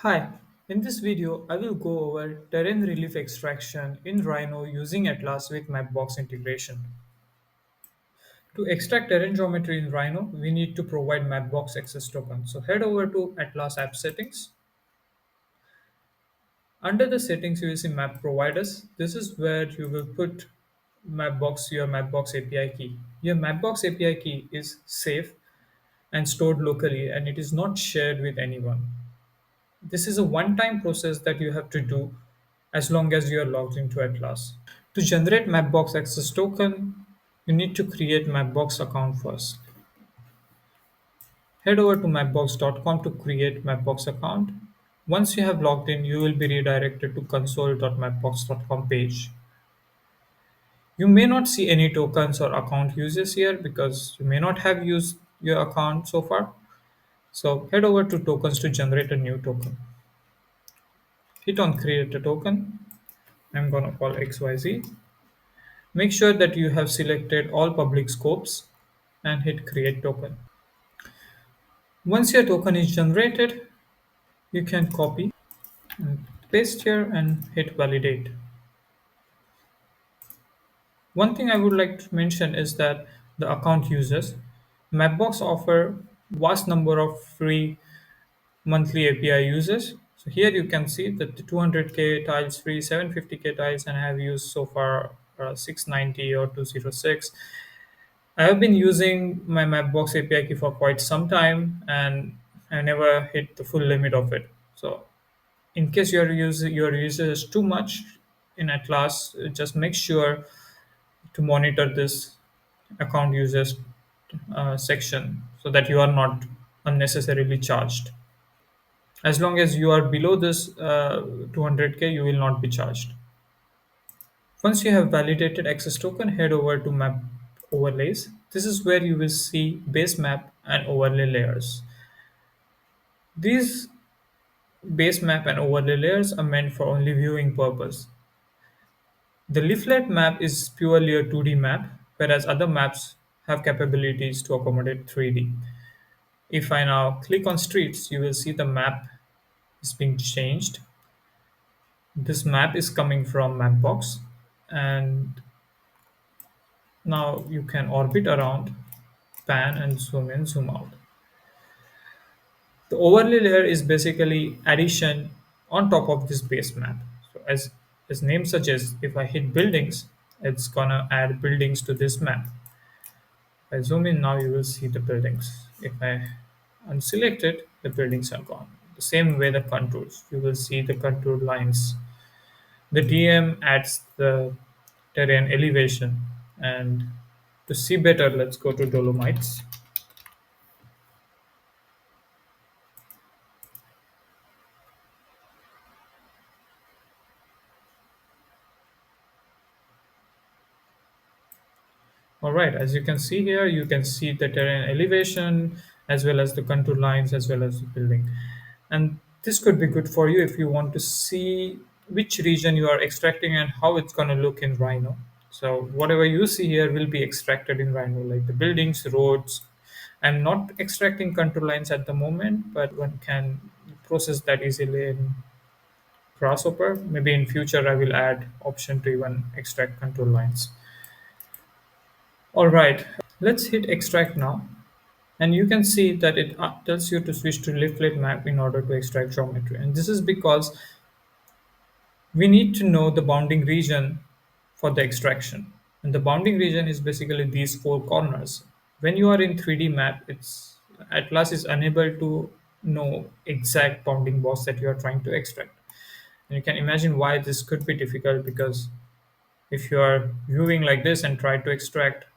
Hi, in this video I will go over terrain relief extraction in Rhino using Atlas with MapBox integration. To extract terrain geometry in Rhino, we need to provide MapBox access token. So head over to Atlas app settings. Under the settings you will see map providers. This is where you will put your MapBox API key. Your MapBox API key is safe and stored locally and it is not shared with anyone. This is a one-time process that you have to do as long as you are logged into Atlas. To generate Mapbox access token, you need to create Mapbox account first. Head over to mapbox.com to create Mapbox account. Once you have logged in, you will be redirected to console.mapbox.com page. You may not see any tokens or account uses here because you may not have used your account so far. So head over to tokens to generate a new token. Hit on create a token. I'm gonna call XYZ. Make sure that you have selected all public scopes and hit create token. Once your token is generated, you can copy and paste here and hit validate. One thing I would like to mention is that the account users, Mapbox offer vast number of free monthly API users. So here you can see that the 200k tiles free, 750k tiles, and I have used so far 690 or 206. I have been using my Mapbox API key for quite some time, and I never hit the full limit of it. So, in case your user is too much in Atlas, just make sure to monitor this account users section so that you are not unnecessarily charged. As long as you are below this 200k, you will not be charged. Once you have validated access token, head over to map overlays. This is where you will see base map and overlay layers. These base map and overlay layers are meant for only viewing purpose. The leaflet map is purely a 2D map, whereas other maps have capabilities to accommodate 3D. If I now click on streets, you will see the map is being changed. This map is coming from Mapbox, and now you can orbit around, pan and zoom in, zoom out. The overlay layer is basically addition on top of this base map. So as name suggests, if I hit buildings, it's gonna add buildings to this map. If I zoom in now, you will see the buildings. If I unselect it, the buildings are gone. The same way the contours, you will see the contour lines. The DM adds the terrain elevation, and to see better, let's go to Dolomites. All right, as you can see here, you can see the terrain elevation as well as the contour lines as well as the building. And this could be good for you if you want to see which region you are extracting and how it's going to look in Rhino. So whatever you see here will be extracted in Rhino, like the buildings, roads. I'm not extracting contour lines at the moment, but one can process that easily in Grasshopper. Maybe in future I will add option to even extract contour lines. All right, let's hit extract now. And you can see that it tells you to switch to leaflet map in order to extract geometry. And this is because we need to know the bounding region for the extraction. And the bounding region is basically these four corners. When you are in 3D map, it's Atlas is unable to know exact bounding box that you are trying to extract. And you can imagine why this could be difficult because if you are viewing like this and try to extract,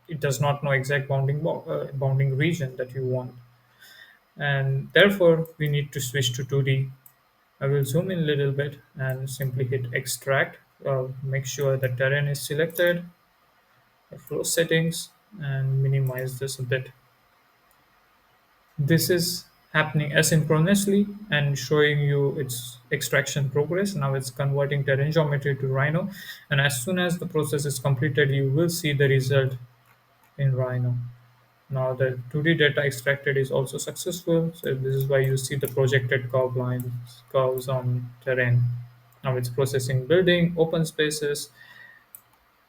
it does not know exact bounding region that you want, and therefore we need to switch to 2D. I will zoom in a little bit and simply hit extract. Make sure the terrain is selected, the flow settings, and minimize this a bit. This is happening asynchronously and showing you its extraction progress. Now it's converting terrain geometry to Rhino, and as soon as the process is completed, you will see the result in Rhino. Now the 2D data extracted is also successful. So this is why you see the projected curve lines, curves on terrain. Now it's processing building, open spaces,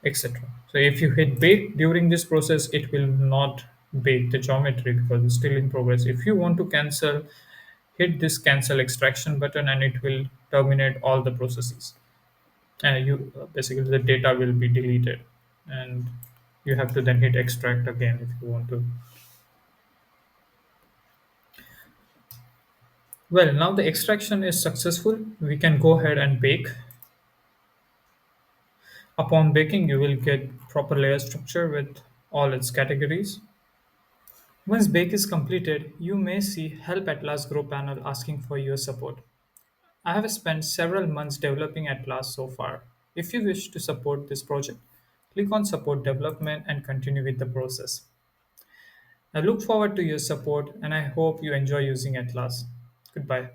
etc. So if you hit bake during this process, it will not bake the geometry because it's still in progress. If you want to cancel, hit this cancel extraction button and it will terminate all the processes. And you basically the data will be deleted, and you have to then hit extract again if you want to. Well, now the extraction is successful. We can go ahead and bake. Upon baking, you will get proper layer structure with all its categories. Once bake is completed, you may see Help Atlas Grow panel asking for your support. I have spent several months developing Atlas so far. If you wish to support this project, click on Support Development and continue with the process. I look forward to your support and I hope you enjoy using Atlas. Goodbye.